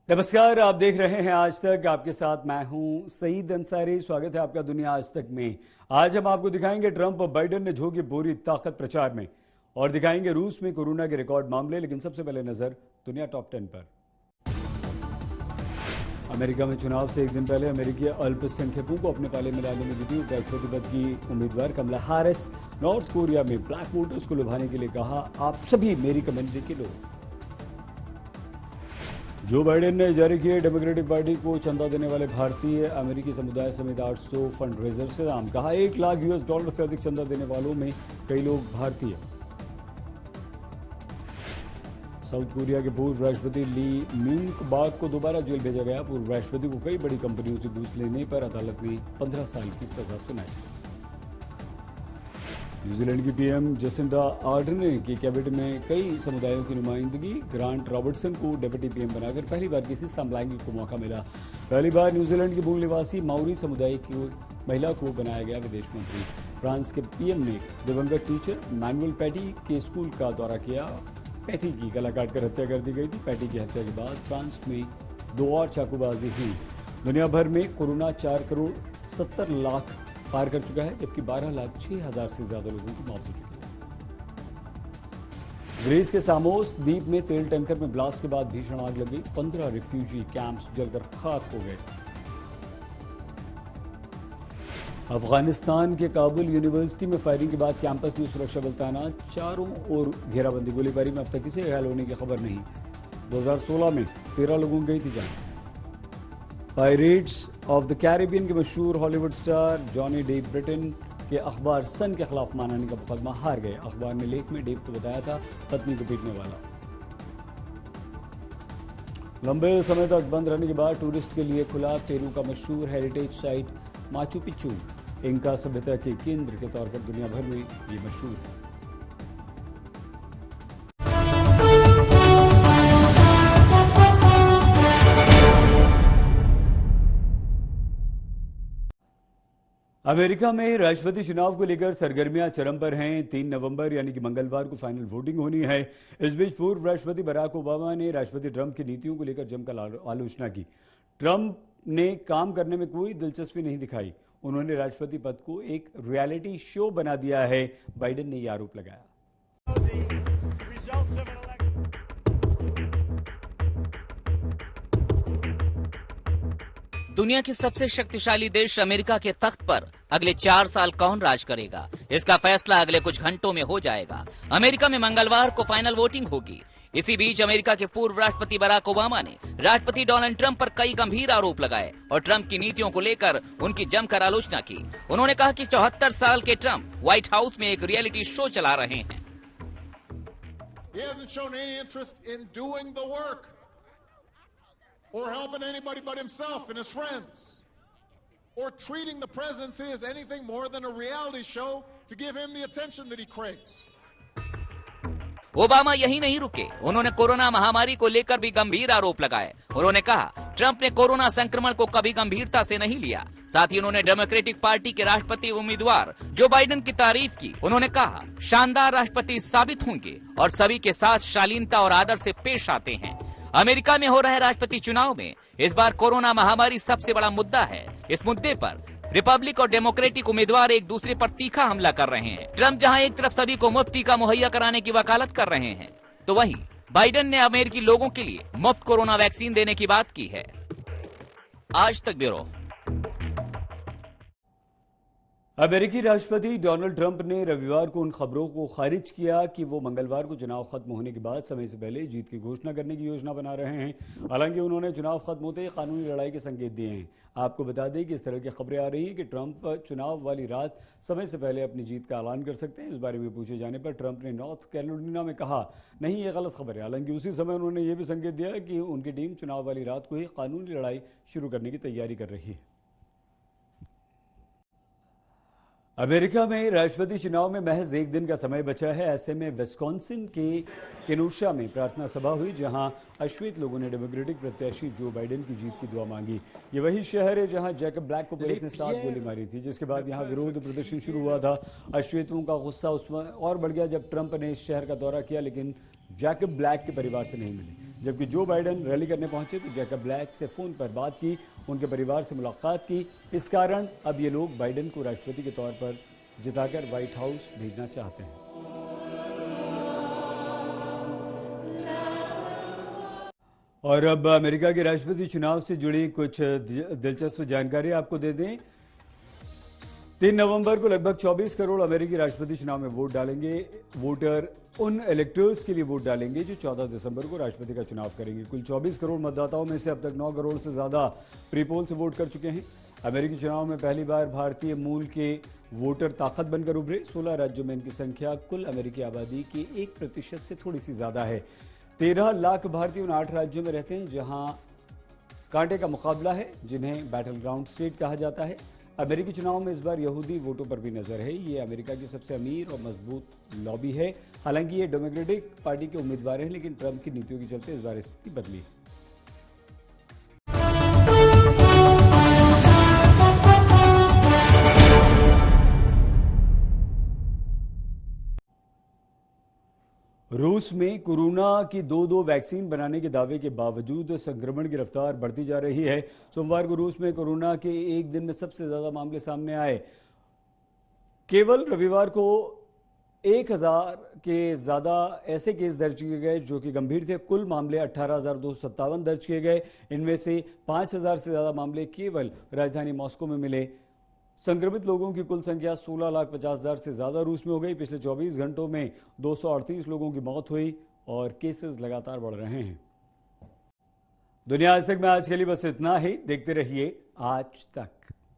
नमस्कार, आप देख रहे हैं आज तक। आपके साथ मैं हूं सईद अंसारी। स्वागत है आपका दुनिया आज तक में। आज हम आपको दिखाएंगे ट्रंप और बाइडेन ने झोंकी पूरी ताकत प्रचार में, और दिखाएंगे रूस में कोरोना के रिकॉर्ड मामले। लेकिन सबसे पहले नजर दुनिया टॉप 10 पर। अमेरिका में चुनाव से एक दिन पहले अमेरिकी अल्पसंख्यकों को अपने पाले में लाने में जुटी उपराष्ट्रपति पद की उम्मीदवार कमला हैरिस नॉर्थ कोरिया में ब्लैक वोटर्स को लुभाने के लिए कहा, आप सभी मेरी कम्युनिटी के लोग। जो बाइडेन ने जारी किए डेमोक्रेटिक पार्टी को चंदा देने वाले भारतीय अमेरिकी समुदाय समेत 800 फंड रेजर से नाम। कहा, $1 लाख से अधिक चंदा देने वालों में कई लोग भारतीय। साउथ कोरिया के पूर्व राष्ट्रपति ली म्यूंग बाक को दोबारा जेल भेजा गया। पूर्व राष्ट्रपति को कई बड़ी कंपनियों से घूस लेने पर अदालत ने 15 साल की सजा सुनाई। न्यूजीलैंड की पीएम जेसिंडा आर्डर्न की कैबिनेट में कई समुदायों की नुमाइंदगी। ग्रांट रॉबर्टसन को डिप्टी पीएम बनाकर पहली बार किसी समलैंगिक को मौका मिला। पहली बार न्यूजीलैंड की मूल निवासी माउरी समुदाय की महिला को बनाया गया विदेश मंत्री। फ्रांस के पीएम ने दिवंगत टीचर मैनुअल पैटी के स्कूल का दौरा किया। पैटी की गला काटकर हत्या कर दी गई थी। पैटी की हत्या के बाद फ्रांस में 2 और चाकूबाजी हुई। दुनिया भर में कोरोना 4 करोड़ 70 लाख पार कर चुका है, जबकि 12 लाख 6 हजार से ज्यादा लोगों की मौत हो चुकी है। ग्रीस के सामोस द्वीप में तेल टैंकर में ब्लास्ट के बाद भीषण आग लगी। 15 रिफ्यूजी कैंप्स जलकर खाक हो गए। अफगानिस्तान के काबुल यूनिवर्सिटी में फायरिंग के बाद कैंपस में सुरक्षा बल तैनात। चारों ओर घेराबंदी। गोलीबारी में अब तक किसी घायल होने की खबर नहीं। 2016 में 13 लोगों की गई थी जान। पायरेट्स ऑफ द कैरिबियन के मशहूर Hollywood star Johnny Depp Britain के अखबार सन के खिलाफ मानहानि का मुकदमा हार गए। अखबार ने लेख में डेप को बताया था पत्नी को पीटने वाला। लंबे समय तक बंद रहने के बाद टूरिस्ट के लिए खुला पेरू का मशहूर heritage site Machu Picchu. Inca सभ्यता के केंद्र के तौर पर दुनिया भर में ये मशहूर है। अमेरिका में राष्ट्रपति चुनाव को लेकर सरगर्मियां चरम पर हैं। 3 नवंबर यानी कि मंगलवार को फाइनल वोटिंग होनी है। इस बीच पूर्व राष्ट्रपति बराक ओबामा ने राष्ट्रपति ट्रंप की नीतियों को लेकर जमकर आलोचना की। ट्रंप ने काम करने में कोई दिलचस्पी नहीं दिखाई। उन्होंने राष्ट्रपति पद को एक रियलिटी शो बना दिया है। बाइडेन ने यह आरोप लगाया। दुनिया के सबसे शक्तिशाली देश अमेरिका के तख्त पर अगले 4 साल कौन राज करेगा, इसका फैसला अगले कुछ घंटों में हो जाएगा। अमेरिका में मंगलवार को फाइनल वोटिंग होगी। इसी बीच अमेरिका के पूर्व राष्ट्रपति बराक ओबामा ने राष्ट्रपति डोनाल्ड ट्रंप पर कई गंभीर आरोप लगाए और ट्रंप की नीतियों को लेकर उनकी जमकर आलोचना की। उन्होंने कहा कि 74 साल के ट्रंप व्हाइट हाउस में एक रियलिटी शो चला रहे हैं। Or helping anybody but himself and his friends, or treating the presidency as anything more than a reality show to give him the attention that he craves. Obama यही नहीं रुके। उन्होंने corona महामारी को लेकर भी गंभीर आरोप लगाए। उन्होंने कहा, ट्रंप ने कोरोना संक्रमण को कभी गंभीरता से नहीं लिया। साथ ही उन्होंने डेमोक्रेटिक पार्टी के राष्ट्रपति उम्मीदवार जो बाइडेन की तारीफ की। उन्होंने कहा, शानदार राष्ट्रपति साबित होंगे और सभी के साथ शालीनता और आदर से पेश आते हैं। अमेरिका में हो रहे राष्ट्रपति चुनाव में इस बार कोरोना महामारी सबसे बड़ा मुद्दा है। इस मुद्दे पर रिपब्लिक और डेमोक्रेटिक उम्मीदवार एक दूसरे पर तीखा हमला कर रहे हैं। ट्रंप जहां एक तरफ सभी को मुफ्त टीका मुहैया कराने की वकालत कर रहे हैं, तो वहीं बाइडेन ने अमेरिकी लोगों के लिए मुफ्त कोरोना वैक्सीन देने की बात की है। आज तक ब्यूरो। अमेरिकी राष्ट्रपति डोनाल्ड ट्रंप ने रविवार को उन खबरों को खारिज किया कि वो मंगलवार को चुनाव खत्म होने के बाद समय से पहले जीत की घोषणा करने की योजना बना रहे हैं। हालांकि उन्होंने चुनाव खत्म होते ही कानूनी लड़ाई के संकेत दिए हैं। आपको बता दें कि इस तरह की खबरें आ रही हैं कि ट्रंप चुनाव वाली रात समय से पहले अपनी जीत का ऐलान कर सकते हैं। इस बारे में पूछे जाने पर ट्रंप ने नॉर्थ कैरोलिना में कहा, नहीं, ये गलत खबर है। हालांकि उसी समय उन्होंने ये भी संकेत दिया कि उनकी टीम चुनाव वाली रात को ही कानूनी लड़ाई शुरू करने की तैयारी कर रही है। अमेरिका में राष्ट्रपति चुनाव में महज एक दिन का समय बचा है। ऐसे में विस्कॉन्सिन के केनोशा में प्रार्थना सभा हुई, जहां अश्वेत लोगों ने डेमोक्रेटिक प्रत्याशी जो बाइडेन की जीत की दुआ मांगी। ये वही शहर है जहां जैकब ब्लैक को पुलिस ने 7 गोली मारी थी, जिसके बाद यहां विरोध प्रदर्शन शुरू हुआ था। अश्वेतों का गुस्सा उसमें और बढ़ गया जब ट्रंप ने इस शहर का दौरा किया, लेकिन जैकब ब्लैक के परिवार से नहीं मिले। जबकि जो बाइडन रैली करने पहुंचे तो जैकब ब्लैक से फोन पर बात की, उनके परिवार से मुलाकात की। इस कारण अब ये लोग बाइडन को राष्ट्रपति के तौर पर जिताकर व्हाइट हाउस भेजना चाहते हैं। और अब अमेरिका के राष्ट्रपति चुनाव से जुड़ी कुछ दिलचस्प जानकारी आपको दे दें। 3 नवंबर को लगभग 24 करोड़ अमेरिकी राष्ट्रपति चुनाव में वोट डालेंगे। वोटर उन इलेक्टर्स के लिए वोट डालेंगे जो 14 दिसंबर को राष्ट्रपति का चुनाव करेंगे। कुल 24 करोड़ मतदाताओं में से अब तक 9 करोड़ से ज्यादा प्रीपोल से वोट कर चुके हैं। अमेरिकी चुनाव में पहली बार भारतीय मूल के वोटर ताकत बनकर उभरे। 16 राज्यों में इनकी संख्या कुल अमेरिकी आबादी के 1% से थोड़ी सी ज्यादा है। 13 लाख भारतीय उन 8 राज्यों में रहते हैं जहां कांटे का मुकाबला है, जिन्हें बैटल ग्राउंड स्टेट कहा जाता है। अमेरिकी चुनाव में इस बार यहूदी वोटों पर भी नजर है। ये अमेरिका की सबसे अमीर और मजबूत लॉबी है। हालांकि ये डेमोक्रेटिक पार्टी के उम्मीदवार हैं, लेकिन ट्रंप की नीतियों के चलते इस बार स्थिति बदली है। रूस में कोरोना की दो वैक्सीन बनाने के दावे के बावजूद संक्रमण की रफ्तार बढ़ती जा रही है। सोमवार को रूस में कोरोना के एक दिन में सबसे ज्यादा मामले सामने आए। केवल रविवार को 1000 के ज्यादा ऐसे केस दर्ज किए गए जो कि गंभीर थे। कुल मामले 18,257 दर्ज किए गए। इनमें से 5000 से ज्यादा मामले केवल राजधानी मॉस्को में मिले। संक्रमित लोगों की कुल संख्या 16,50,000 से ज्यादा रूस में हो गई। पिछले 24 घंटों में 238 लोगों की मौत हुई और केसेस लगातार बढ़ रहे हैं। दुनिया आज तक में आज के लिए बस इतना ही। देखते रहिए आज तक।